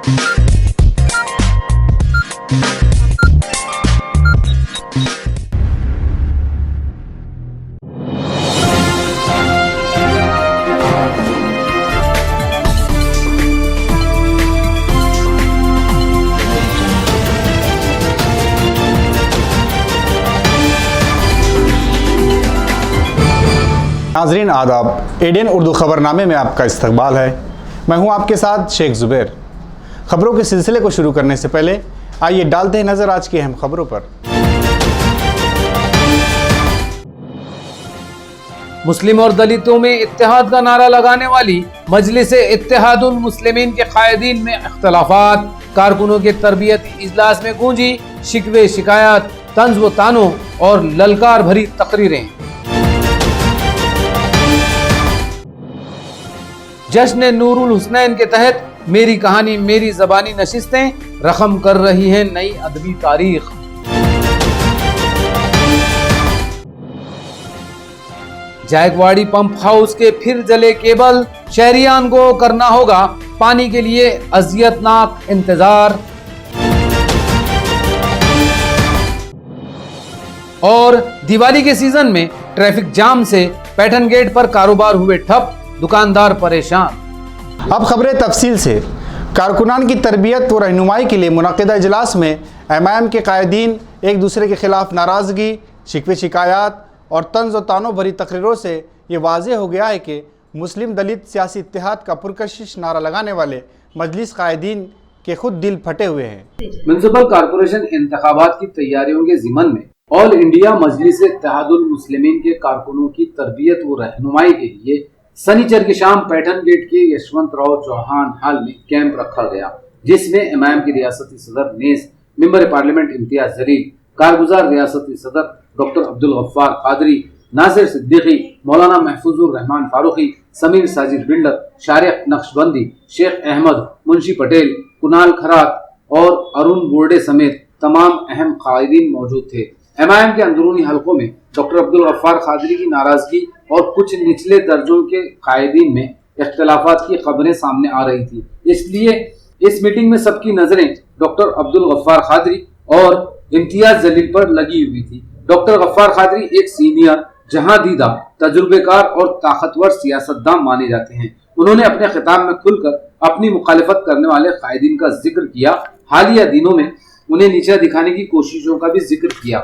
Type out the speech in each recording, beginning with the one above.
नाज़रीन आदाब, एडेन उर्दू ख़बरनामे में आपका इस्तकबाल है। मैं हूं आपके साथ शेख ज़ुबैर। ख़बरों के सिलसिले को शुरू करने से पहले आइए डालते हैं नज़र आज की अहम ख़बरों पर। मुस्लिम और दलितों में इत्तेहाद का नारा लगाने वाली मजलिस इत्तेहादुल मुस्लिमीन के कायदीन में इख्तलाफात, कारकुनों के तरबियती इजलास में गूंजी शिकवे शिकायत, तंज व तानों और ललकार भरी तकरीरें। जश्न नूरुल हुसनैन के तहत मेरी कहानी मेरी ज़बानी नशिस्तें रकम कर रही हैं नई अदबी तारीख। जायकवाड़ी पंप हाउस के फिर जले केबल, शहरियान को करना होगा पानी के लिए अजियतनाक इंतजार। और दिवाली के सीजन में ट्रैफिक जाम से पैठन गेट पर कारोबार हुए ठप, दुकानदार परेशान। अब खबरें तफसील से। कारकुनान की तरबियत व रहनुमाई के लिए मुनक़िदा इजलास में एमआईएम के कायदीन एक दूसरे के खिलाफ नाराज़गी, शिकवे शिकायत और तंज व तानों भरी तकरीरों से ये वाज़ेह हो गया है कि मुस्लिम दलित सियासी इत्तेहाद का पुरकशिश नारा लगाने वाले मजलिस कायदीन के खुद दिल फटे हुए हैं। म्युनिसिपल कॉरपोरेशन इंतखाबात की तैयारियों के ज़िमन में ऑल इंडिया मजलिस इत्तेहादुल मुस्लिमीन के कारकुनों की तरबियत व रहनुमाई के लिए शनिचर की शाम पैठन गेट के यशवंतराव चौहान हॉल में कैंप रखा गया, जिसमें एमआईएम के रियासती सदर नेस, मेंबर पार्लियामेंट इम्तियाज जलील, कारगुजार रियासती सदर डॉक्टर अब्दुल गफ्फार कादरी, नासिर सिद्दीकी, मौलाना महफूजुर रहमान फारूकी, समीर साजिद बिल्डर, शारिक नक्शबंदी, शेख अहमद, मुंशी पटेल, कुणाल खरात और अरुण बोर्डे समेत तमाम अहम कायदीन मौजूद थे। एमआईएम के अंदरूनी हलकों में डॉक्टर अब्दुल गफ्फार कादरी की नाराजगी और कुछ निचले दर्जों के कायदीन में इख्तिलाफात की खबरें सामने आ रही थी, इसलिए इस मीटिंग में सबकी नजरें डॉक्टर अब्दुल गफ्फार कादरी और इम्तियाज जलील पर लगी हुई थी। डॉक्टर गफ्फार कादरी एक सीनियर, जहांदीदा, तजुर्बेकार और ताकतवर सियासतदान माने जाते हैं। उन्होंने अपने खिताब में खुलकर अपनी मुखालिफत करने वाले कायदीन का जिक्र किया। हालिया दिनों में उन्हें नीचा दिखाने की कोशिशों का भी जिक्र किया।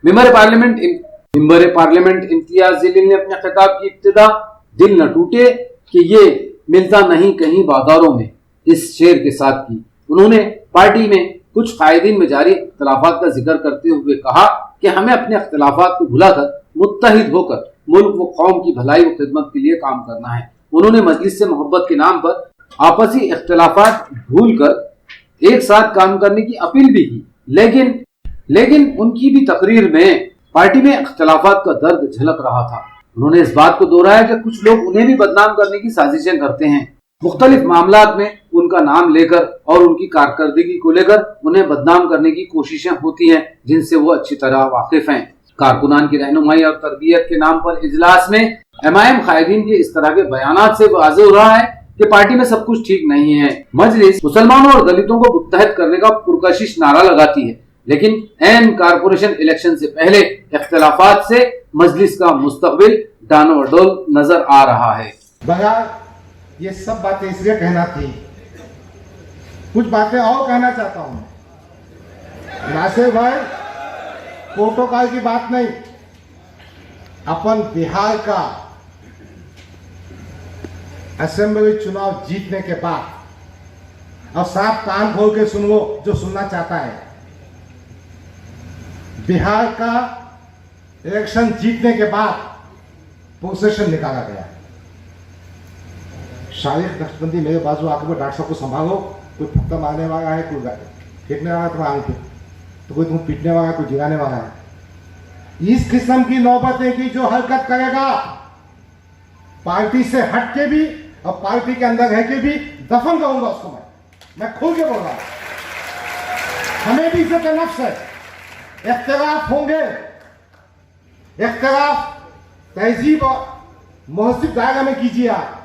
मेंबर पार्लियामेंट इम्तियाज जलील ने अपने खिताब की इब्तिदा दिल न टूटे कि ये मिलता नहीं कहीं बाजारों में इस शेर के साथ की। उन्होंने पार्टी में कुछ कायदीन में जारी इख्तिलाफात का जिक्र करते हुए कहा कि हमें अपने इख्तिलाफात को भुलाकर मुत्तहिद होकर मुल्क व कौम की भलाई व खिदमत के लिए काम करना है। उन्होंने मजलिस से मोहब्बत के नाम पर आपसी इख्तिलाफात भूलकर एक साथ काम करने की अपील भी की, लेकिन उनकी भी तकरीर में पार्टी में इख्तिलाफात का दर्द झलक रहा था। उन्होंने इस बात को दोहराया कि कुछ लोग उन्हें भी बदनाम करने की साजिशें करते हैं। मुख्तलिफ मामलात में उनका नाम लेकर और उनकी कारकर्दगी को लेकर उन्हें बदनाम करने की कोशिशें होती हैं, जिनसे वो अच्छी तरह वाकिफ हैं। कारकुनान की रहनुमाई और तरबियत के नाम पर इजलास में एमआईएम कायदीन के इस तरह के बयानात से वाज़ेह हो रहा है कि पार्टी में सब कुछ ठीक नहीं है। मजलिस मुसलमानों और दलितों को मुत्तहिद करने का पुरकशिश नारा लगाती है, लेकिन एन कारपोरेशन इलेक्शन से पहले इख्तिलाफात से मजलिस का मुस्तकबिल डामाडोल नजर आ रहा है। ये सब बातें इसलिए कहना थी, कुछ बातें और कहना चाहता हूं। नासिर भाई, प्रोटोकॉल की बात नहीं, अपन बिहार का असेंबली चुनाव जीतने के बाद, और साफ कान खोल के सुन लो जो सुनना चाहता है, बिहार का इलेक्शन जीतने के बाद प्रोसेशन निकाला गया। शारिक नक्शबंदी मेरे बाजू आकर बोले, डॉक्टर साहब को संभालो, कोई पत्थर मारने वाला है, कोई फेंकने वाला है तुम्हारे पे, तो कोई तुम पीटने वाला है, कोई गिराने वाला है। इस किस्म की नौबतें की जो हरकत करेगा, पार्टी से हट के भी और पार्टी के अंदर रह के भी दफन करूंगा उसको। मैं खुल के बोल रहा हूं, हमें भी इज्जत नफ्स है। इख्तिलाफ होंगे, इख्तिलाफ तहजीब और महजिब दायरा में कीजिए। आप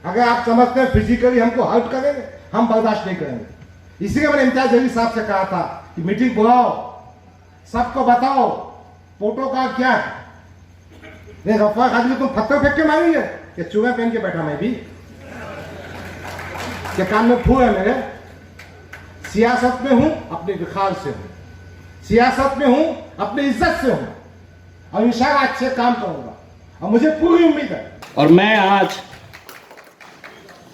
अगर आप समझते हैं फिजिकली हमको हर्ट करेंगे, हम बर्दाश्त नहीं करेंगे। इसीलिए मैंने इम्तियाज जलील साहब से कहा था कि मीटिंग बुलाओ, सबको बताओ फोटो का क्या है। नहीं रफा खादी को तुम पत्थर फेंक के मारेंगे कि चूहे पहन के बैठा मैं भी, क्या कान में फूल है मेरे? सियासत में हूं अपने विखार से हूं, सियासत में हूं अपनी इज्जत से हूं, और इंशाल्लाह अच्छे काम करूंगा और मुझे पूरी उम्मीद है। और मैं आज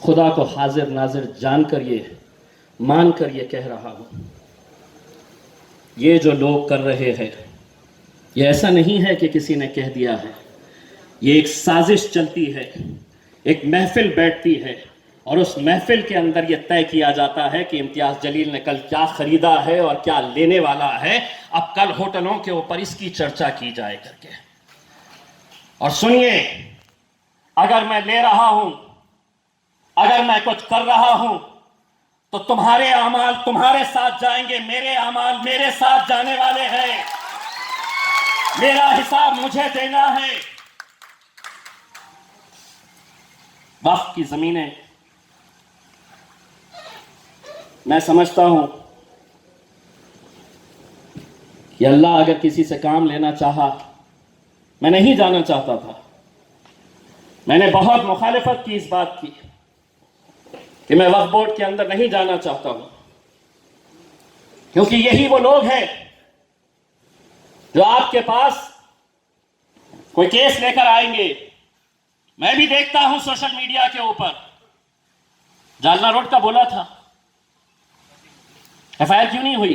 खुदा को हाजिर नाजिर जानकर ये मानकर ये कह रहा हूं, ये जो लोग कर रहे हैं ये ऐसा नहीं है कि किसी ने कह दिया है, ये एक साजिश चलती है, एक महफिल बैठती है और उस महफिल के अंदर ये तय किया जाता है कि इम्तियाज जलील ने कल क्या खरीदा है और क्या लेने वाला है। अब कल होटलों के ऊपर इसकी चर्चा की जाए करके। और सुनिए, अगर मैं ले रहा हूं, अगर मैं कुछ कर रहा हूं तो तुम्हारे अमाल तुम्हारे साथ जाएंगे, मेरे अमाल मेरे साथ जाने वाले हैं, मेरा हिसाब मुझे देना है। वक्फ की जमीनें मैं समझता हूं कि अल्लाह अगर किसी से काम लेना चाहा, मैं नहीं जाना चाहता था, मैंने बहुत मुखालिफत की इस बात की कि मैं वक्फ बोर्ड के अंदर नहीं जाना चाहता हूं, क्योंकि यही वो लोग हैं जो आपके पास कोई केस लेकर आएंगे। मैं भी देखता हूं सोशल मीडिया के ऊपर, जालना रोड का बोला था, एफआईआर क्यों नहीं हुई?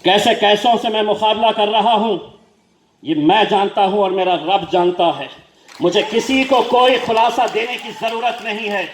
कैसे कैसों से मैं मुकाबला कर रहा हूं ये मैं जानता हूं और मेरा रब जानता है। मुझे किसी को कोई खुलासा देने की जरूरत नहीं है।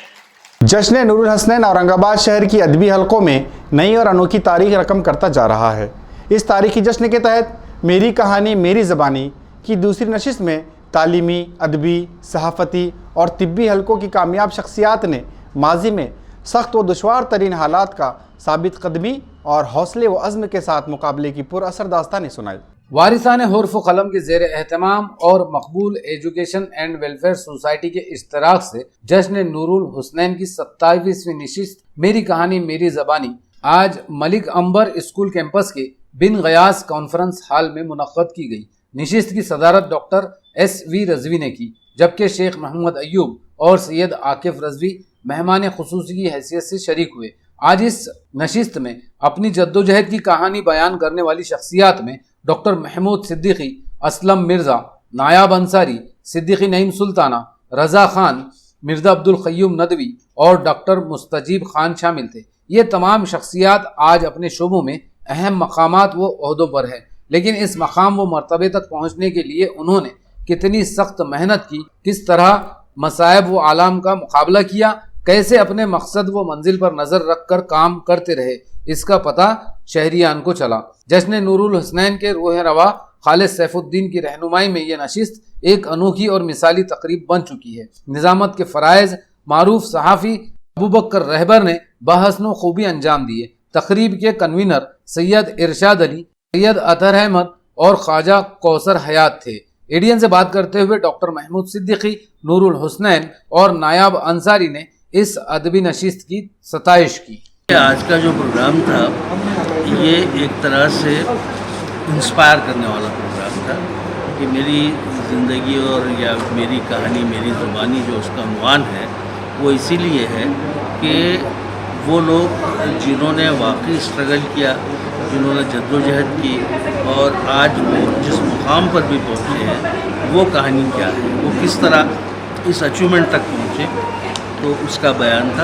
जश्न नूरुल हसनैन औरंगाबाद शहर की अदबी हलकों में नई और अनोखी तारीख रकम करता जा रहा है। इस तारीखी जश्न के तहत मेरी कहानी मेरी ज़बानी की दूसरी नशिस्त में तालीमी, अदबी, सहाफ़ती और तिब्बी हलकों की कामयाब शख्सियात ने माजी में सख्त व दुश्वार तरीन हालात का साबित कदमी और हौसले व अज़्म के साथ मुकाबले की पुरअसर दास्तानें सुनाई। वारिसान हुर्फ कलम के ज़ेर एहतमाम और मकबूल एजुकेशन एंड वेलफेयर सोसाइटी के इश्तराक से जश्न नूरुल हुसनैन की 27वीं नशिस्त मेरी कहानी मेरी ज़बानी आज मलिक अंबर स्कूल कैंपस के बिन गयास कॉन्फ्रेंस हॉल में मुनक्कद की गई। नशिस्त की सदारत डॉक्टर SV रजवी ने की, जबकि शेख मोहम्मद अयूब और सैयद आकिफ रजवी मेहमान खुसूसी की हैसियत से शरीक हुए। आज इस नशिस्त में अपनी जद्दोजहद की कहानी बयान करने वाली शख्सियात में डॉक्टर महमूद सिद्दीकी, असलम मिर्ज़ा, नायाब अंसारी, सिद्दीकी नईम सुल्ताना, रज़ा खान, मिर्ज़ा अब्दुल क़य्यूम नदवी और डॉक्टर मुस्तजीब खान शामिल थे। ये तमाम शख्सियात आज अपने शोबों में अहम मकामात व ओहदों पर है, लेकिन इस मकाम व मर्तबे तक पहुँचने के लिए उन्होंने कितनी सख्त मेहनत की, किस तरह मसायब व आलाम का मुकाबला किया, कैसे अपने मकसद व मंजिल पर नज़र रख कर काम करते रहे, इसका पता शहरियान को चला। जश्न नूरुल हुसनैन के रूह रवा खालिद सैफुद्दीन की रहनुमाई में यह नशिस्त एक अनोखी और मिसाली तकरीब बन चुकी है। निज़ामत के फ़राइज़ मारूफ सहाफ़ी अबू बकर रहबर ने बहसन खूबी अंजाम दिए। तकरीब के कन्वीनर सैयद इरशाद अली, सैयद अतहर अहमद और ख्वाजा कौसर हयात थे। एडीएन से बात करते हुए डॉक्टर महमूद सिद्दीकी, नूरुल हुसनैन और नायाब अंसारी ने इस अदबी नशिस्त की सताइश की। आज का जो प्रोग्राम था ये एक तरह से इंस्पायर करने वाला प्रोग्राम था कि मेरी ज़िंदगी और या मेरी कहानी मेरी ज़ुबानी जो उसका उन्वान है वो इसीलिए है कि वो लोग जिन्होंने वाकई स्ट्रगल किया, जिन्होंने जद्दोजहद की और आज वो जिस मुकाम पर भी पहुँचे हैं वो कहानी क्या है, वो किस तरह इस अचीवमेंट तक पहुँचे, तो उसका बयान था।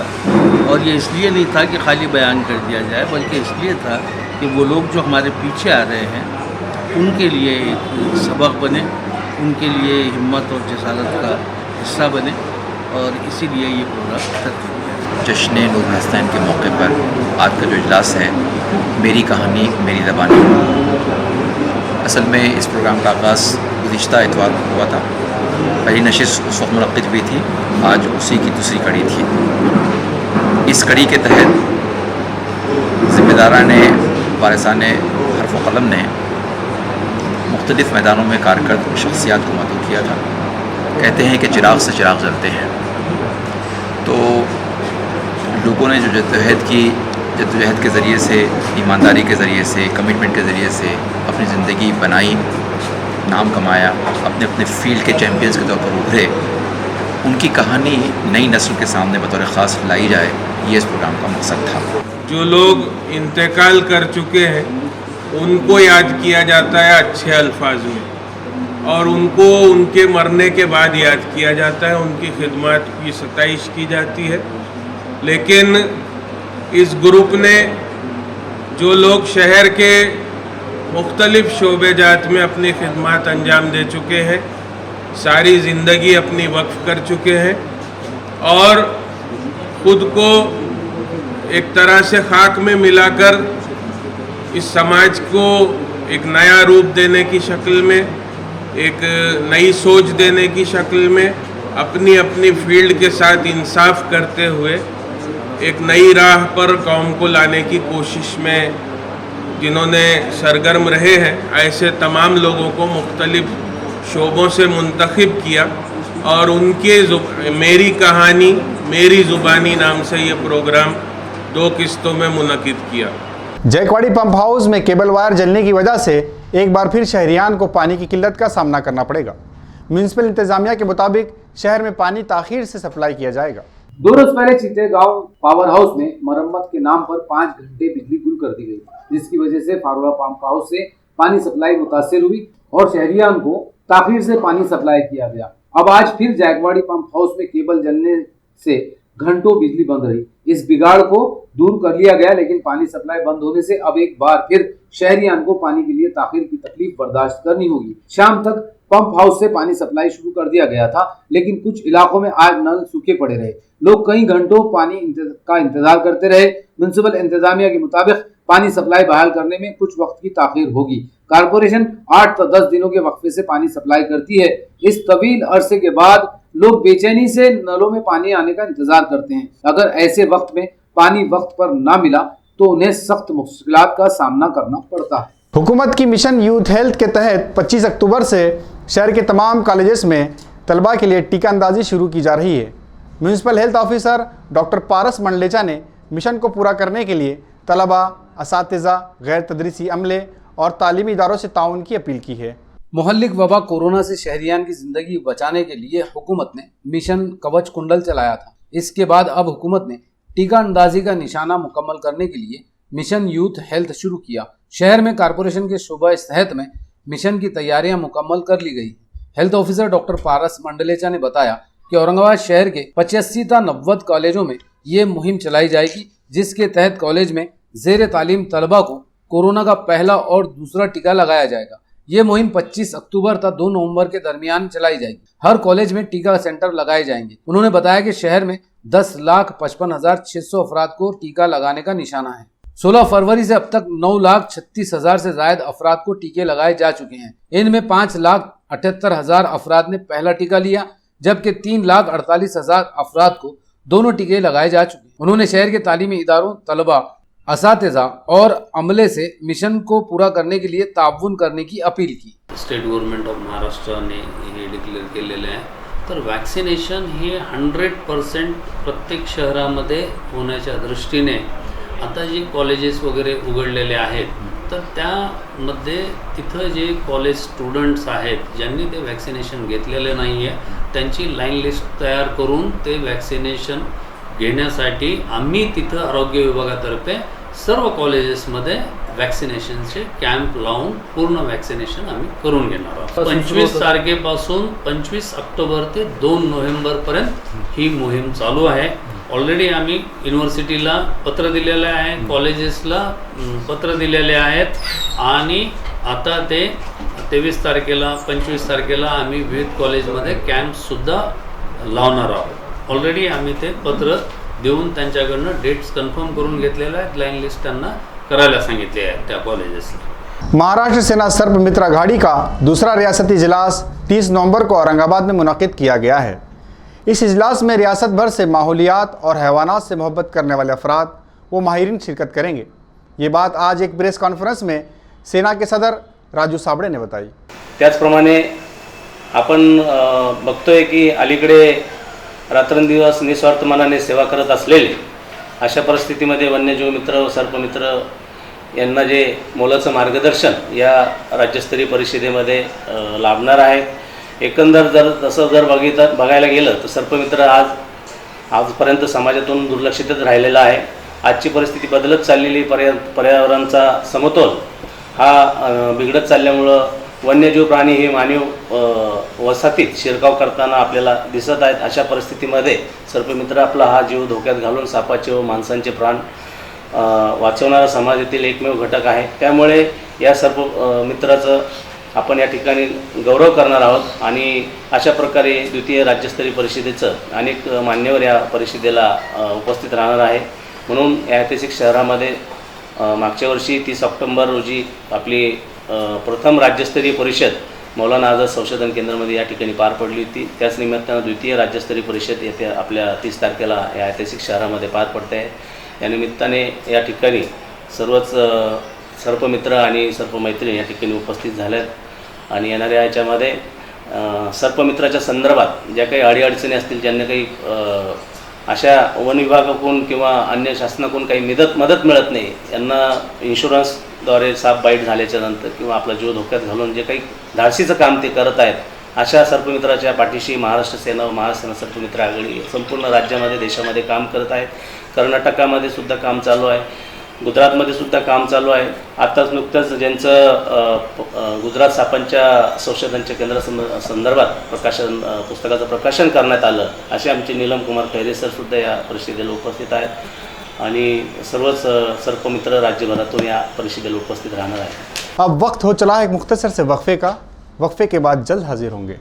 और ये इसलिए नहीं था कि खाली बयान कर दिया जाए, बल्कि इसलिए था कि वो लोग जो हमारे पीछे आ रहे हैं उनके लिए एक सबक बने, उनके लिए हिम्मत और जसारत का हिस्सा बने, और इसीलिए ये प्रोग्राम तरतीब किया। जश्न नूरुल हुसनैन के मौके पर आज का जो इजलास है मेरी कहानी मेरी ज़बानी, असल में इस प्रोग्राम का आगाज़ गुज़िश्ता इतवार को हुआ था। पहली नशिस्त उस वक्त मुनक़्क़िद हुई थी, आज उसी की दूसरी कड़ी थी। इस कड़ी के तहत ज़िम्मेदारान वारिसान हर्फ व कलम ने मुख्तलिफ़ मैदानों में कारकर्द शख्सियात को मदऊ किया था। कहते हैं कि चिराग से चिराग जलते हैं, तो लोगों ने जो जद्दोजहद के ज़रिए से, ईमानदारी के ज़रिए से, कमिटमेंट के ज़रिए से अपनी ज़िंदगी बनाई, नाम कमाया, अपने अपने फील्ड के चैम्पियंस के तौर पर उभरे, उनकी कहानी नई नस्ल के सामने बतौर ख़ास लाई जाए, ये इस प्रोग्राम का मकसद था। जो लोग इंतकाल कर चुके हैं उनको याद किया जाता है अच्छे अल्फाज में, और उनको उनके मरने के बाद याद किया जाता है, उनकी खिदमत की सताइश की जाती है। लेकिन इस ग्रुप ने जो लोग शहर के मुख्तलिफ शोबे जात में अपनी खिदमत अंजाम दे चुके हैं, सारी ज़िंदगी अपनी वक्फ कर चुके हैं और ख़ुद को एक तरह से खाक में मिलाकर इस समाज को एक नया रूप देने की शक्ल में, एक नई सोच देने की शक्ल में, अपनी अपनी फील्ड के साथ इंसाफ करते हुए एक नई राह पर कौम को लाने की कोशिश में जिन्होंने सरगर्म रहे हैं, ऐसे तमाम लोगों को मुख्तलिफ शोबों से मुंतखब किया और उनके मेरी कहानी मेरी ज़ुबानी नाम से ये प्रोग्राम 2 किस्तों में मुनक़िद किया। जयकवाड़ी पंप हाउस में केबल वायर जलने की वजह से एक बार फिर शहरियान को पानी की किल्लत का सामना करना पड़ेगा। म्यूनिसिपल इंतजामिया के मुताबिक शहर में पानी ताखीर से सप्लाई किया जाएगा। 2 रोज पहले चितेगांव पावर हाउस में मरम्मत के नाम पर 5 घंटे बिजली गुल कर दी गई, जिसकी वजह से फारुला पंप हाउस से पानी सप्लाई मुतासिर हुई और शहरियान को ताखीर से पानी सप्लाई किया गया। अब आज फिर जयकवाड़ी पंप हाउस में केबल जलने से घंटों बिजली बंद रही। इस बिगाड़ को दूर कर लिया गया, लेकिन पानी सप्लाई बंद होने से अब एक बार फिर शहरियान को पानी के लिए ताखीर की तकलीफ बर्दाश्त करनी होगी। शाम तक पंप हाउस से पानी सप्लाई शुरू कर दिया गया था, लेकिन कुछ इलाकों में आज नल सूखे पड़े रहे। लोग कई घंटों पानी का इंतजार करते रहे। म्युनिसिपल इंतजामिया के मुताबिक पानी सप्लाई बहाल करने में कुछ वक्त की ताखीर होगी। कारपोरेशन 8 से 10 दिनों के वक्फे से पानी सप्लाई करती है। इस तवील अरसे के बाद लोग बेचैनी से नलों में पानी आने का इंतजार करते हैं। अगर ऐसे वक्त में पानी वक्त पर ना मिला तो उन्हें सख्त मुश्किलात का सामना करना पड़ता है। हुकूमत की मिशन यूथ हेल्थ के तहत 25 अक्टूबर से शहर के तमाम कॉलेजेस में तलबा के लिए टीका अंदाजी शुरू की जा रही है। म्यूनिसिपल हेल्थ ऑफिसर डॉक्टर पारस मंडलेचा ने मिशन को पूरा करने के लिए तलबा, असातिज़ा, गैर तदरीसी अमले और तालीमी इदारों से ताउन की अपील की है। मोहल्लिक वबा कोरोना से शहरियान की जिंदगी बचाने के लिए हुकूमत ने मिशन कवच कुंडल चलाया था। इसके बाद अब हुकूमत ने टीका अंदाजी का निशाना मुकम्मल करने के लिए मिशन यूथ हेल्थ शुरू किया। शहर में कारपोरेशन के शोबा इस तहत में मिशन की तैयारियां मुकम्मल कर ली गई। हेल्थ ऑफिसर डॉक्टर पारस मंडलेचा ने बताया कि औरंगाबाद शहर के 85 से 90 कॉलेजों में ये मुहिम चलाई जाएगी, जिसके तहत कॉलेज में ज़ेर तालीम तलबा को कोरोना का पहला और दूसरा टीका लगाया जाएगा। ये मुहिम 25 अक्टूबर तक 2 नवंबर के दरमियान चलाई जाएगी। हर कॉलेज में टीका सेंटर लगाए जाएंगे। उन्होंने बताया कि शहर में 10,55,600 अफराद को टीका लगाने का निशाना है। 16 फरवरी से अब तक 9,36,000 से ज्यादा अफराद को टीके लगाए जा चुके हैं। इनमें 5,78,000 अफराद ने पहला टीका लिया, जबकि 3,48,000 अफराद को दोनों टीके लगाए जा चुके हैं। उन्होंने शहर के तालीमी इदारों, तलबा, असातिज़ा और अमले से मिशन को पूरा करने के लिए ताउन करने की अपील की। स्टेट गव्हर्नमेंट ऑफ महाराष्ट्राने हे डिक्लेअर केलेलं आहे, तर वॅक्सिनेशन हे 100% प्रत्येक शहरामध्ये होण्याच्या दृष्टीने आता जे कॉलेजेस वगैरे उघडलेले आहेत, तर त्यामध्ये तिथं जे कॉलेज स्टुडंट्स आहेत ज्यांनी ते वॅक्सिनेशन घेतलेले नाही आहे, त्यांची लाईन लिस्ट तयार करून ते वॅक्सिनेशन घेण्यासाठी आम्ही तिथं आरोग्य विभागातर्फे सर्व कॉलेजेसमध्ये वॅक्सिनेशनचे कॅम्प लावून पूर्ण वॅक्सिनेशन आम्ही करून घेणार आहोत। 25 तारखेपासून 25 ऑक्टोबर ते 2 नोव्हेंबरपर्यंत ही मोहीम चालू आहे। ऑलरेडी आम्ही युनिव्हर्सिटीला पत्र दिलेलं आहे, कॉलेजेसला पत्र दिलेले आहेत आणि आता ते 23 तारखेला 25 तारखेला आम्ही विविध कॉलेजमध्ये कॅम्पसुद्धा लावणार आहोत। ऑलरेडी आम्ही ते पत्र देऊन त्यांच्याकडनं डेट्स कन्फर्म करून घेतलेले आहेत, लाईन लिस्ट त्यांना करायला सांगितले आहे त्या कॉलेजेसला। महाराष्ट्र सेना सर्प मित्र अघाड़ी का दूसरा रियासती इजलास 30 नवंबर को औरंगाबाद में मुनक़िद किया गया है। इस इजलास में रियासत भर से माहौलियात और हैवानात से मोहब्बत करने वाले अफराद व माहिरीन शिरकत करेंगे। ये बात आज एक प्रेस कॉन्फ्रेंस में सेना के सदर राजू साबळे ने बताई। त्याचप्रमाणे आपण बघतोय की अलीकडे रात्रंदिवस निस्वार्थ मनाने सेवा करत असलेले अशा परिस्थितीमध्ये वन्यजीव मित्र व सर्पमित्र यांना जे मोलाचं मार्गदर्शन या राज्यस्तरीय परिषदेमध्ये लाभणार आहे. एकंदर जर बघायला गेलं तर सर्पमित्र आजपर्यंत समाजातून दुर्लक्षितच राहिलेला आहे. आजची परिस्थिती बदलत चाललेली पर्यावरणाचा समतोल हा बिघडत चालल्यामुळं वन्यजीव प्राणी हे मानव वसाहतीत शिरकाव करताना आपल्याला दिसत आहेत. अशा परिस्थितीमध्ये सर्पमित्र आपला हा जीव धोक्यात घालून सापाचे व माणसांचे प्राण वाचवणारा समाजातील एकमेव घटक आहे. त्यामुळे या सर्पमित्राचं आपण या ठिकाणी गौरव करणार आहोत आणि अशा प्रकारे द्वितीय राज्यस्तरीय परिषदेचं अनेक मान्यवर या परिषदेला उपस्थित राहणार आहे. म्हणून या ऐतिहासिक शहरामध्ये मागच्या वर्षी 30 ऑक्टोंबर रोजी आपली प्रथम राज्यस्तरीय परिषद मौलाना आझाद संशोधन केंद्रामध्ये या ठिकाणी पार पडली होती. त्याच निमित्तानं द्वितीय राज्यस्तरीय परिषद येत्या आपल्या 30 तारखेला या ऐतिहासिक शहरामध्ये पार पडते आहे. या निमित्ताने या ठिकाणी सर्वच सर्पमित्र आणि सर्पमैत्रिणी या ठिकाणी उपस्थित झाल्यात आणि येणाऱ्या याच्यामध्ये सर्पमित्राच्या संदर्भात ज्या काही अडीअडचणी असतील, ज्यांना काही अशा वन विभागाकडून किंवा अन्य शासनाकडून काही मदत मिळत नाही, यांना इन्शुरन्सद्वारे साप बाईट झाल्याच्या नंतर किंवा आपला जीव धोक्यात घालून जे काही धाडसीचं काम ते करत आहेत, अशा सर्पमित्राच्या पाठीशी महाराष्ट्र सेना व महाराष्ट्र सर्पमित्र आघाडी संपूर्ण राज्यामध्ये देशामध्ये काम करत आहेत. कर्नाटकामध्ये सुद्धा काम चालू आहे, गुजरातमध्ये सुद्धा काम चालू आहे. आत्ताच नुकतंच ज्यांचं गुजरात सापांच्या संशोधनाच्या केंद्रासंदर्भात पुस्तकाचं प्रकाशन करण्यात आलं, असे आमचे नीलम कुमार खैरे सर सुद्धा या परिषदेला उपस्थित आहेत आणि सर्वच सर्पमित्र राज्यभरातून या परिषदेला उपस्थित राहणार आहेत. अब वक्त हो चला है एक मुख्तसर से वक्फे का. वक्फे के बाद जल्द हाजिर होंगे.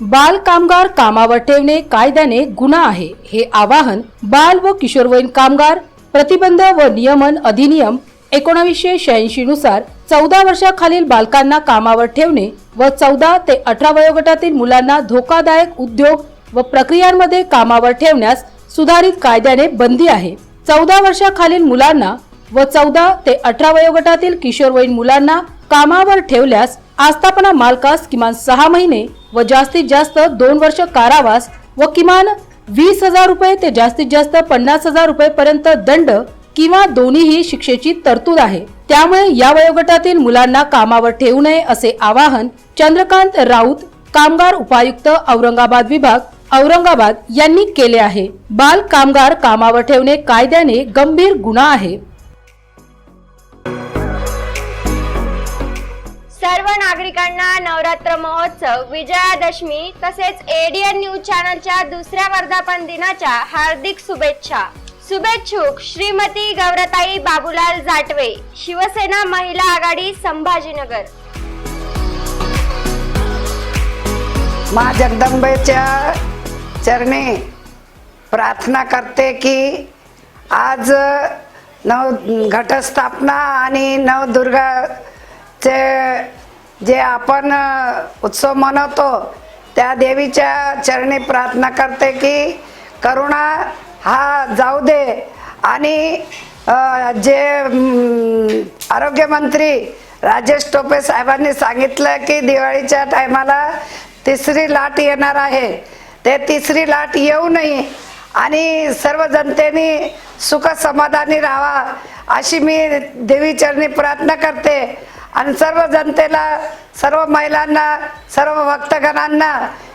बाल कामगार कामावर ठेवणे कायद्याने गुन्हा आहे, हे आवाहन बाल व किशोरवयीन कामगार प्रतिबंध व नियमन अधिनियम 1986 नुसार 14 वर्षाखालील बालकांना कामावर ठेवणे व 14 ते 18 वयोगटातील मुलांना धोकादायक उद्योग व प्रक्रियांमध्ये कामावर ठेवण्यास सुधारित कायद्याने बंदी आहे. 14 वर्षाखालील मुलांना व 14 ते 18 वयोगटातील किशोरवयीन मुलांना कामावर ठेवल्यास आस्थापना मालकास किमान 6 महिने व जास्तीत जास्त 2 वर्ष कारावास व किमान 20,000 रुपये ते जास्तीत जास्त 50,000 रुपये पर्यंत दंड किंवा दोन्हीही शिक्षेची तरतूद आहे. त्यामुळे या वयोगटातील मुलांना कामावर ठेवू नये असे आवाहन चंद्रकांत राऊत, कामगार उपायुक्त औरंगाबाद विभाग, औरंगाबाद यांनी केले आहे. बाल कामगार कामावर ठेवणे कायद्याने गंभीर गुन्हा आहे. सर्व नागरिकांना नवरात्र महोत्सव, विजयादशमी तसेच एडीएन न्यूज चॅनलच्या दुसऱ्या वर्धापन दिनाच्या हार्दिक शुभेच्छा. शुभेच्छुक श्रीमती गौरताई बाबूलाल जाटवे, शिवसेना महिला आघाडी, संभाजीनगर. माँ जगदंबेच्या चरणी प्रार्थना करते की आज घटस्थापना आणि नवदुर्गाचे जे आपण उत्सव मनवतो, त्या देवीच्या चरणी प्रार्थना करते की करुणा हा जाऊ दे आणि जे आरोग्यमंत्री राजेश टोपे साहेबांनी सांगितलं की दिवाळीच्या टायमाला 3री लाट येणार आहे, ते 3री लाट येऊ नये आणि सर्व जनतेने सुख समाधानी राहावा अशी मी देवीचरणी प्रार्थना करते. आणि सर्व जनतेला, सर्व महिलांना, सर्व भक्तगणांना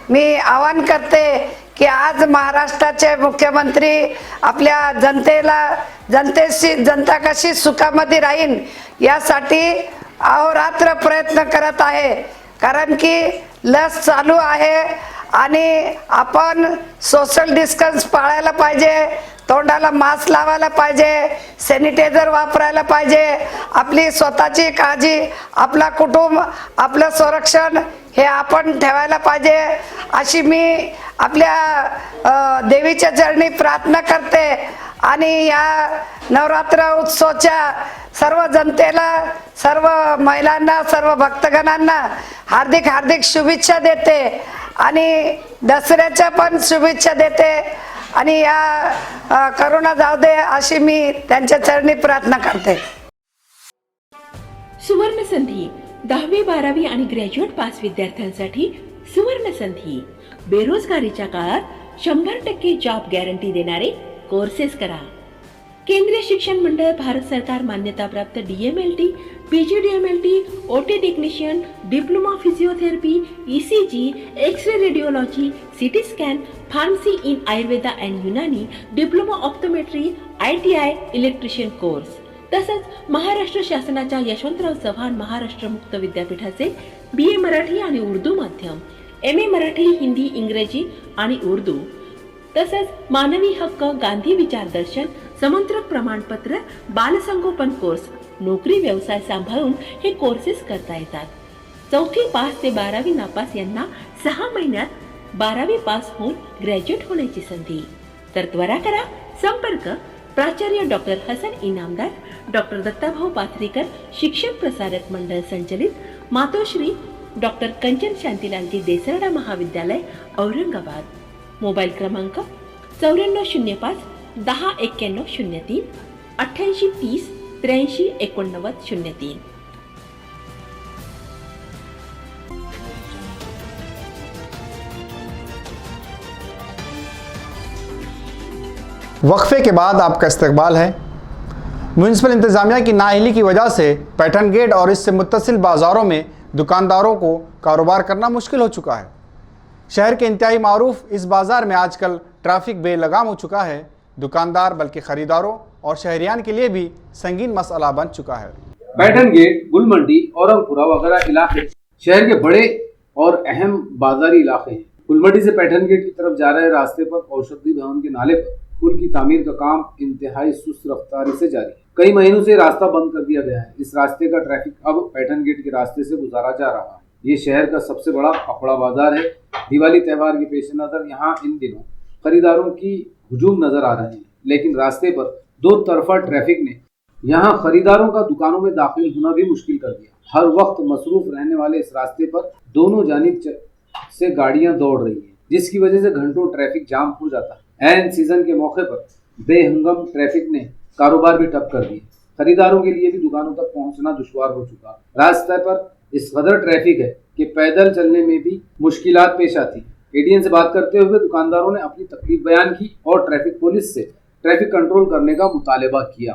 मी आवाहन करते की आज महाराष्ट्राचे मुख्यमंत्री आपल्या जनता कशी सुखामध्ये राहील यासाठी अहोरात्र प्रयत्न करत आहे. कारण की लस चालू आहे आणि आपण सोशल डिस्टन्स पाळायला पाहिजे, तोंडाला मास्क लावायला पाहिजे, सॅनिटायझर वापरायला पाहिजे, आपली स्वतःची काळजी, आपला कुटुंब, आपलं संरक्षण हे आपण ठेवायला पाहिजे अशी मी आपल्या देवीच्या चरणी प्रार्थना करते. आणि या नवरात्र उत्सवाच्या सर्व जनतेला, सर्व महिलांना, सर्व भक्तगणांना हार्दिक हार्दिक शुभेच्छा देते आणि दसऱ्याच्या पण शुभेच्छा देते आणि या करुणा जाऊ दे अशी मी त्यांच्या चरणी प्रार्थना करते. सुवर्ण संधी 10वी 12वी आणि ग्रॅज्युएट पास विद्यार्थ्यांसाठी सुवर्ण संधी. बेरोजगारीच्या काळात 100% जॉब गॅरंटी देणारे कोर्सेस करा. केंद्रीय शिक्षण मंडळ, भारत सरकार मान्यताप्राप्त DMLT, PGDMLT, OT technician, diploma physiotherapy, ECG, X-ray radiology, CT scan, pharmacy in Ayurveda and Unani, diploma optometry, ITI electrician course. तसंच महाराष्ट्र शासनाच्या यशवंतराव चव्हाण महाराष्ट्र मुक्त विद्यापीठाचे BA मराठी आणि उर्दू माध्यम, MA मराठी, हिंदी, इंग्रजी आणि उर्दू, तसंच मानवी हक्क, गांधी विचारदर्शन, समंत्रक प्रमाणपत्र, बालसंगोपन कोर्स, नोकरी व्यवसाय सांभाळून हे कोर्सेस करता येतात. 4थी पास ते 12वी नापास यांना 6 महिन्यात 12वी पास होऊन ग्रॅज्युएट होण्याची संधी. तर त्वरा करा. संपर्क प्राचार्य डॉक्टर हसन इनामदार, डॉक्टर दत्ताभाऊ पाथरीकर, शिक्षण प्रसारक मंडळ संचलित, मातोश्री डॉक्टर कंचन शांतीलालजी देसरडा महाविद्यालय, औरंगाबाद. मोबाईल क्रमांक 9405 10 91 03 88 30 83 89 03. वक्फे के बाद आपका इस्तकबाल है. म्यूनसिपल इंतज़ामिया की नाअहली की वजह से पैठन गेट और इससे मुत्तसिल बाज़ारों में दुकानदारों को कारोबार करना मुश्किल हो चुका है. शहर के इंतहाई मारूफ इस बाज़ार में आजकल ट्रैफिक बेलगाम हो चुका है. दुकानदार बल्कि ख़रीदारों और शहरियान के लिए भी संगीन मसला बन चुका है. पैठन गेट, गुल मंडी, औरंगपुरा वगैरह इलाके शहर के बड़े और अहम बाजारी इलाके हैं. गुलमंडी से पैठन गेट की तरफ जा रहे रास्ते पर औषधि भवन के नाले पर पुल की तामीर का काम इंतहाई सुस्त रफ्तारी से जारी है. कई महीनों से रास्ता बंद कर दिया गया है. इस रास्ते का ट्रैफिक अब पैठन गेट के रास्ते से गुजारा जा रहा है. ये शहर का सबसे बड़ा कपड़ा बाजार है. दिवाली त्यौहार के पेश नजर यहाँ इन दिनों खरीदारों की हुजूम नजर आ रहे हैं, लेकिन रास्ते पर दो तरफा ट्रैफिक ने यहाँ खरीदारों का दुकानों में दाखिल होना भी मुश्किल कर दिया. हर वक्त मसरूफ रहने वाले इस रास्ते पर दोनों जानिब से गाड़ियां दौड़ रही हैं, जिसकी वजह से घंटों ट्रैफिक जाम हो जाता है. ऐन सीजन के मौके पर बेहंगम ट्रैफिक ने कारोबार भी ठप कर दिए. खरीदारों के लिए भी दुकानों तक पहुंचना दुश्वार हो चुका. रास्ते पर इस कदर ट्रैफिक है कि पैदल चलने में भी मुश्किलात पेश आती. ADN से बात करते हुए दुकानदारों ने अपनी तकलीफ बयान की और ट्रैफिक पुलिस से ट्रैफिक कंट्रोल करने का मुतालबा किया.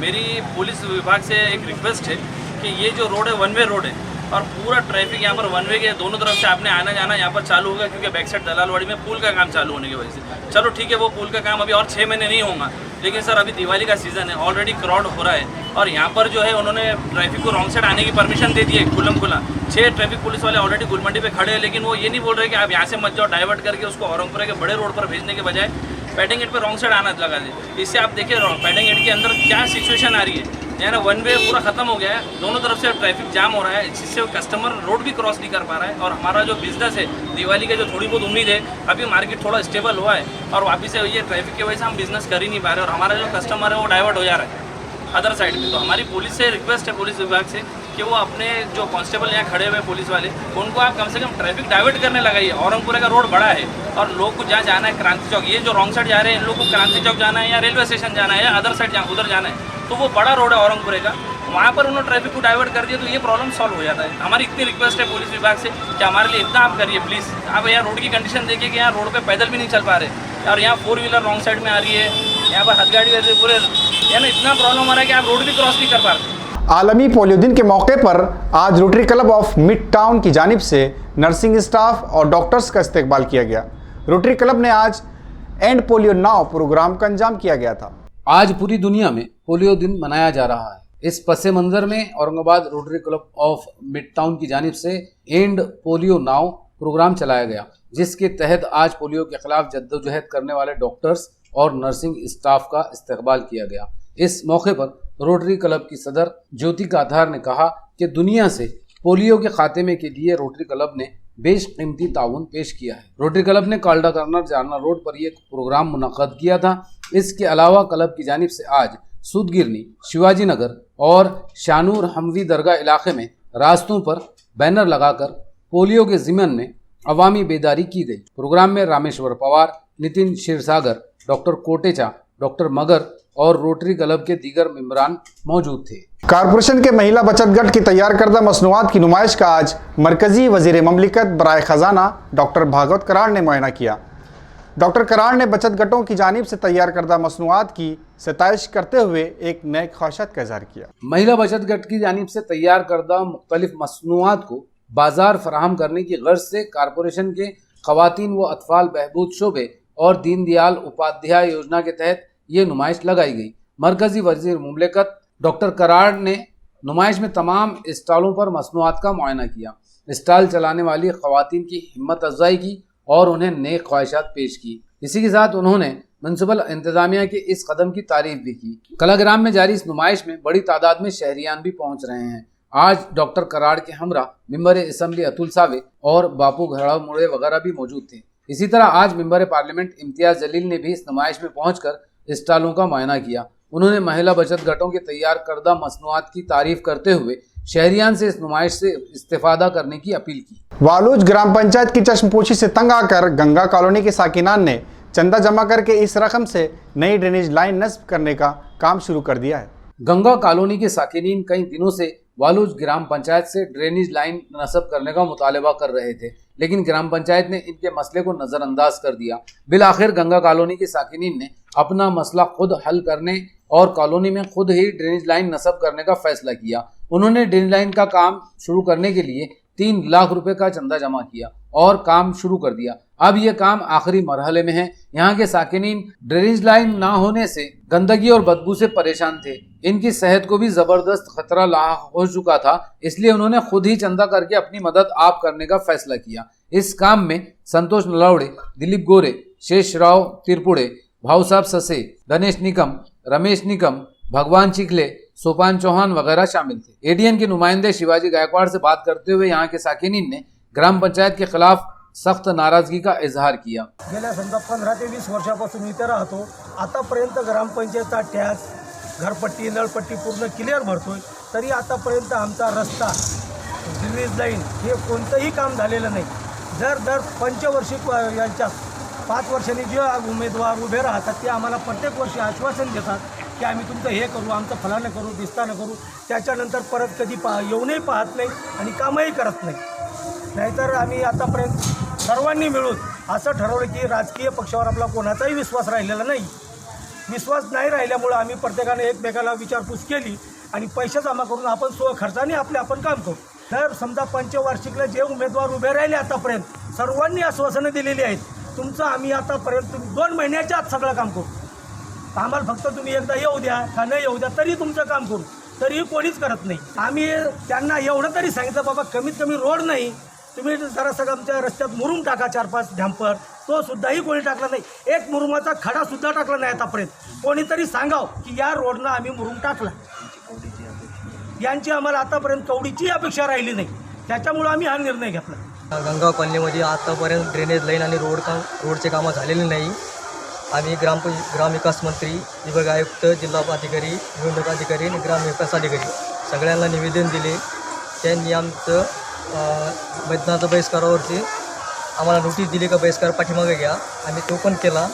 मेरी पुलिस विभाग से एक रिक्वेस्ट है कि ये जो रोड है वन वे रोड है और पूरा ट्रैफिक यहाँ पर वन वे के दोनों तरफ से आपने आना जाना यहाँ पर चालू होगा, क्योंकि बैक साइड दलालवाड़ी में पुल का काम चालू होने की वजह से. चलो ठीक है, वो पुल का काम अभी और 6 महीने नहीं होगा, लेकिन सर अभी दिवाली का सीज़न है, ऑलरेडी क्राउड हो रहा है और यहाँ पर जो है उन्होंने ट्रैफिक को रॉन्ग साइड आने की परमिशन दे दी है खुल्लम खुला. 6 ट्रैफिक पुलिस वाले ऑलरेडी गुलमंडी पे खड़े हैं, लेकिन वो ये नहीं बोल रहे कि आप यहाँ से मत जाओ, डाइवर्ट करके उसको औरंगपुरा के बड़े रोड पर भेजने के बजाय पैठन गेट पर रॉन्ग साइड आना लगा दे. इससे आप देखिए पैठन गेट के अंदर क्या सिचुएशन आ रही है. यानी वन वे पूरा खत्म हो गया है, दोनों तरफ से ट्रैफिक जाम हो रहा है, जिससे कस्टमर रोड भी क्रॉस नहीं कर पा रहा है. और हमारा जो बिजनेस है, दिवाली के जो थोड़ी बहुत उम्मीद है, अभी मार्केट थोड़ा स्टेबल हुआ है और वापस से ये ट्रैफिक की वजह से हम बिजनेस कर ही नहीं पा रहे और हमारा जो कस्टमर है वो डाइवर्ट हो जा रहा है अदर साइड पे. तो हमारी पुलिस से रिक्वेस्ट है, पुलिस विभाग से, कि वो अपने जो कांस्टेबल यहाँ खड़े हुए पुलिस वाले, उनको आप कम से कम ट्रैफिक डाइवर्ट करने लगाइए. औरंगपुरा का रोड बड़ा है और लोग को जहाँ जाना है क्रांति चौक, ये जो रॉन्ग साइड जा रहे हैं इन लोग को क्रांति चौक जाना है या रेलवे स्टेशन जाना है या अदर साइड उधर जाना है, तो वो बड़ा रोड है औरंगपुरे का, वहाँ पर उन्होंने ट्रैफिक को डाइवर्ट कर दिया तो ये प्रॉब्लम सॉल्व हो जाता है. हमारी इतनी रिक्वेस्ट है पुलिस विभाग से कि हमारे लिए इतना आप करिए प्लीज़. आप यहाँ रोड की कंडीशन देखिए कि यहाँ रोड पे पैदल भी नहीं चल पा रहे और यहाँ 4 व्हीलर रॉन्ग साइड में आ रही है, यहाँ पर हथगाड़ी वैसे पूरे यानी इतना प्रॉब्लम हो रहा है कि आप रोड भी क्रॉस नहीं कर पा रहे. आलमी पोलियो दिन के मौके पर आज rotary club of mid town की जानिब से नर्सिंग स्टाफ और डॉक्टर्स का इस्तकबाल किया गया. रोटरी क्लब ने आज एंड पोलियो नाउ प्रोग्राम का अंजाम किया गया था. आज पूरी दुनिया में पोलियो दिन मनाया जा रहा है. इस पसे मंजर में Aurangabad rotary club of mid town की जानिब से एंड पोलियो नाउ प्रोग्राम चलाया गया, जिसके तहत आज पोलियो के खिलाफ जद्दोजहद करने वाले डॉक्टर्स और नर्सिंग स्टाफ का इस्तकबाल किया गया. इस मौके पर रोटरी क्लब की सदर ज्योति काधार ने कहा कि दुनिया से पोलियो के खात्मे के लिए रोटरी क्लब ने बेशकीमती ताउन पेश किया है. रोटरी क्लब ने काल्डा कर्नर जालना रोड पर यह प्रोग्राम मुनक़द किया था. इसके अलावा क्लब की जानिब से आज सूदगिरनी, शिवाजी नगर और शानूर हमवी दरगाह इलाके में रास्तों पर बैनर लगाकर पोलियो के ज़िमन में अवामी बेदारी की गई. प्रोग्राम में रामेश्वर पवार, नितिन क्षीरसागर, डॉक्टर कोटेचा, डॉक्टर मगर और रोटरी क्लब के दीगर मेंबरान मौजूद थे. कारपोरेशन के महिला बचत गट की तैयार करदा मसनूआत की नुमाइश का आज मरकज़ी वज़ीर ममलिकत बराए ख़जाना डॉक्टर भागवत कराड़ ने मुआयना किया। डॉक्टर कराड़ ने बचत गटों की जानिब से तैयार करदा मसनूआत की सताइश करते हुए एक नए ख्वाहिशात का इज़हार किया। महिला बचत गट की जानिब से तैयार करदा मुख्तलिफ मसनूआत को बाजार फराहम करने की गर्ज से कारपोरेशन के ख़वातीन व अतफाल बहबूद शोबे और दीनदयाल उपाध्याय योजना के तहत ये नुमाइश लगाई गई। मरकज़ी वज़ीर मुमलिकत डॉक्टर कराड़ ने नुमाइश में तमाम स्टॉलों पर मसनूआत का मुआयना किया। स्टॉल चलाने वाली ख़वातीन की हिम्मत अफजाई की और उन्हें नेक ख्वाहिशात पेश की। इसी के साथ उन्होंने म्युनिसिपल इंतजामिया के इस कदम की तारीफ भी की। कलाग्राम में जारी इस नुमाइश में बड़ी तादाद में शहरियान भी पहुंच रहे हैं। आज डॉक्टर कराड़ के हमरा मिंबर असम्बली अतुल सावे और बापू घराव मुड़े वगैरह भी मौजूद थे। इसी तरह आज मिंबर पार्लियामेंट इम्तियाज जलील ने भी इस नुमाइश में पहुंचकर स्टॉलों का मुआयना किया। उन्होंने महिला बचत गटों के तैयार करदा मसनूआत की तारीफ करते हुए शहरियान से इस नुमाइश से इस्तेफादा करने की अपील की। वालूज ग्राम पंचायत की चश्मपोशी से तंग आकर गंगा कॉलोनी के साकिनान ने चंदा जमा करके इस रकम से नई ड्रेनेज लाइन नस्ब करने का काम शुरू कर दिया है। गंगा कॉलोनी के साकिनीन कई दिनों से वालूज ग्राम पंचायत से ड्रेनेज लाइन नस्ब करने का मुतालबा कर रहे थे, लेकिन ग्राम पंचायत ने इनके मसले को नज़रअंदाज कर दिया। बिलाखिर गंगा कॉलोनी के साकिनीन ने अपना मसला खुद हल करने और कॉलोनी में खुद ही ड्रेनेज लाइन नस्ब करने का फैसला किया। उन्होंने ड्रेनेज लाइन का काम शुरू करने के लिए 3 लाख रुपए का चंदा जमा किया और काम शुरू कर दिया। अब यह काम आखिरी मरहले में है। यहाँ के साकिनीन ड्रेनेज लाइन ना होने से गंदगी और बदबू से परेशान थे। इनकी सेहत को भी जबरदस्त खतरा लाहक हो चुका था, इसलिए उन्होंने खुद ही चंदा करके अपनी मदद आप करने का फैसला किया। इस काम में संतोष नलावड़े, दिलीप गोरे, शेष राव तिरपुड़े, भाऊ साहब ससे, गणेश निकम, रमेश निकम, भगवान चिखले, सोपान चौहान वगैरह शामिल थे। एडीएन के नुमाइंदे शिवाजी गायकवाड़ से बात करते हुए यहाँ के साकिनीन ने ग्राम पंचायत के खिलाफ सख्त नाराजगी का इजहार किया। गेल्या समजा 15 ते 20 वर्षापासून इथे राहतो। आतापर्यंत ग्रामपंचायतचा टॅक्स, घरपट्टी, नळपट्टी पूर्ण क्लिअर भरतोय, तरी आतापर्यंत आमचा रस्ता, ड्रेनेज लाईन हे कोणतंही काम झालेलं नाही। दर पंचवार्षिक यांच्या 5 वर्षांनी जे उमेदवार उभे राहतात ते आम्हाला प्रत्येक वर्षी आश्वासन देतात की आम्ही तुमचं हे करू, आमचं फलानं करू, दिसतानं करू। त्याच्यानंतर परत कधी येऊनही पाहत नाही आणि कामही करत नाही। नाहीतर आम्ही आतापर्यंत सर्वांनी मिळून असं ठरवलं की राजकीय पक्षावर आपला कोणाचाही विश्वास राहिलेला नाही। विश्वास नाही राहिल्यामुळे आम्ही प्रत्येकाने एकमेकाला विचारपूस केली आणि पैसे जमा करून आपण खर्चाने आपण काम करू। तर समजा पंचवार्षिकला जे उमेदवार उभे राहिले आतापर्यंत सर्वांनी आश्वासनं दिलेली आहेत, तुमचं आम्ही आतापर्यंत 2 महिन्याच्या आत सगळं काम करू। आम्हाला फक्त तुम्ही एकदा येऊ द्या का नाही येऊ द्या तरी तुमचं काम करू, तरीही कोणीच करत नाही। आम्ही त्यांना एवढं तरी सांगितलं, बाबा कमीत कमी रोड नाही, तुम्ही जरासं आमच्या रस्त्यात मुरुम टाका, 4-5 डॅम्पर, तो सुद्धाही कोणी टाकला नाही। एक मुरुमाचा खडा सुद्धा टाकला नाही आतापर्यंत। कोणीतरी सांगाव की या रोडनं आम्ही मुरुम टाकला। यांची आम्हाला आतापर्यंत कवडीची अपेक्षा राहिली नाही, त्याच्यामुळे आम्ही हा निर्णय घेतला। गंगा कॉलनीमध्ये आतापर्यंत ड्रेनेज लाईन आणि रोडचे कामं झालेले नाही। आम्ही ग्रामविकास मंत्री, विभाग आयुक्त, जिल्हा अधिकारी, निवडणूक अधिकारी आणि ग्रामविकास अधिकारी सगळ्यांना निवेदन दिले। त्यांनी आमचं मैदानाच्या बहिष्कारावरती आम्हाला नोटीस दिली का बहिष्कार पाठीमागे घ्या। आम्ही तो पण केला।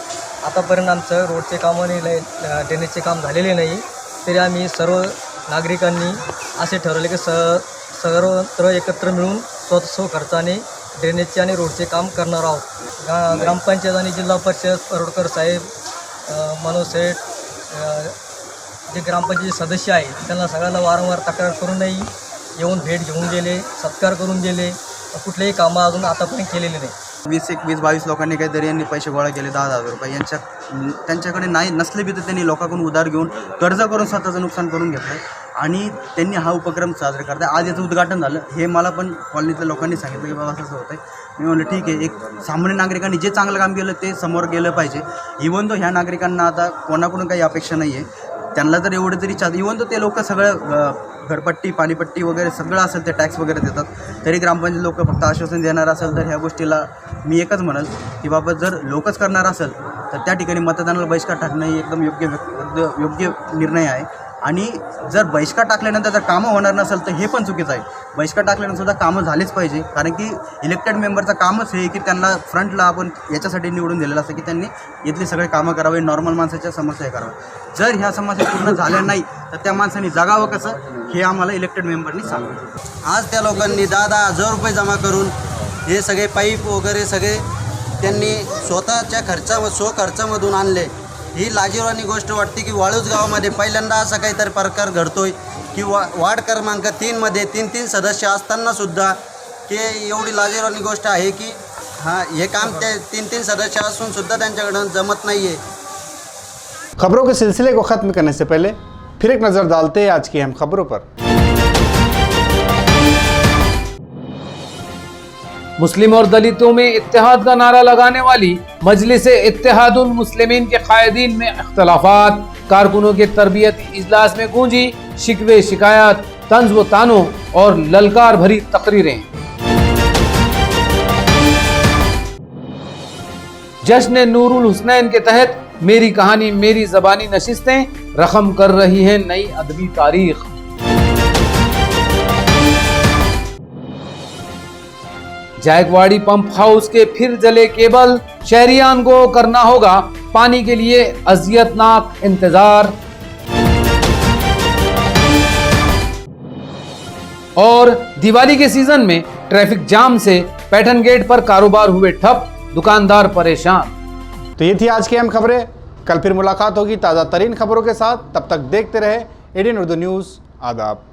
आतापर्यंत आमचं रोडचे काम आणि ड्रेनेजचे काम झालेले नाही, तरी आम्ही सर्व नागरिकांनी असे ठरवले की सर्वत्र एकत्र मिळून स्वतः खर्चाने ड्रेनेजचे आणि रोडचे काम करणार आहोत। ग्रामपंचायत आणि जिल्हा परिषद परोडकर साहेब, मनोज सेठ, जे ग्रामपंचायत सदस्य आहेत त्यांना सगळ्यांना वारंवार तक्रार करूनही येऊन भेट घेऊन गेले, सत्कार करून गेले, कुठलेही कामं अजून आतापर्यंत केलेले नाही। 20-22 लोकांनी काहीतरी यांनी पैसे गोळा केले 10,000 रुपये। त्यांच्याकडे नाही नसले बी तर त्यांनी लोकांकडून उधार घेऊन कर्ज करून स्वतःचं नुकसान करून घेतलं आणि त्यांनी हा उपक्रम साजरा करताय। आज याचं उद्घाटन झालं, हे मला पण कॉलनीतल्या लोकांनी सांगितलं की बाबा असं होतं आहे। मी म्हणलं ठीक आहे, एक सामान्य नागरिकांनी जे चांगलं काम केलं ते समोर गेलं पाहिजे। इव्हन तो ह्या नागरिकांना आता कोणाकडून काही अपेक्षा नाही आहे, त्यांना तर एवढं तरी इव्हन तो ते लोक सगळं घरपट्टी, पाणीपट्टी वगैरे सगळं असेल ते टॅक्स वगैरे देतात, तरी ग्रामपंचायत लोक फक्त आश्वासन देणार असेल तर ह्या गोष्टीला मी एकच म्हणेल की बाबा जर लोकच करणार असेल तर त्या ठिकाणी मतदानाला बहिष्कार टाकणं ही एकदम योग्य निर्णय आहे। आणि जर बहिष्कार टाकल्यानंतर जर कामं होणार नसेल तर हे पण चुकीचं आहे. बहिष्कार टाकल्यानंतर सुद्धा कामं झालीच पाहिजे, कारण की इलेक्टेड मेंबरचं कामच हे की त्यांना फ्रंटला आपण याच्यासाठी निवडून दिलेलं असतं की त्यांनी इथली सगळे कामं करावे, नॉर्मल माणसाच्या समस्या कराव्या. जर ह्या समस्या पूर्ण झाल्या नाही तर त्या माणसांनी जगावं कसं हे आम्हाला इलेक्टेड मेंबरनी सांगितलं. आज त्या लोकांनी 10,000 रुपये जमा करून हे सगळे पाईप वगैरे सगळे त्यांनी स्वतःच्या खर्चामधून आणले. ही लाजिरवाणी गोष्ट वाटते की वाळूज गावामध्ये पहिल्यांदा असा काहीतरी प्रकार घडतोय की वार्ड क्रमांक 3मध्ये 3 सदस्य असतानासुद्धा की एवढी लाजिरवाणी गोष्ट आहे की हे काम ते 3 सदस्य असून सुद्धा त्यांच्याकडून जमत नाही आहे. खबरों के सिलसिले को ख़त्म करने से पहले फिर एक नज़र डालते हैं आज की अहम खबरों पर। मुस्लिम और दलितों में इत्तेहाद का नारा लगाने वाली मजलिस इत्तेहादुल मुस्लिमीन के कायदीन में इख्तलाफात, कारकुनों के तरबियती इजलास में गूंजी शिकवे शिकायत, तंज व तानों और ललकार भरी तकरीरें। जश्न नूरुल हुसनैन के तहत मेरी कहानी मेरी ज़बानी नशिस्तें रकम कर रही है नई अदबी तारीख। जायकवाड़ी पंप हाउस के फिर जले केबल, शहरियान को करना होगा पानी के लिए अजियतनाक इंतजार। और दिवाली के सीजन में ट्रैफिक जाम से पैठन गेट पर कारोबार हुए ठप, दुकानदार परेशान। तो ये थी आज की अहम खबरें। कल फिर मुलाकात होगी ताज़ा तरीन खबरों के साथ। तब तक देखते रहे एडीएन उर्दू न्यूज़। आदाब।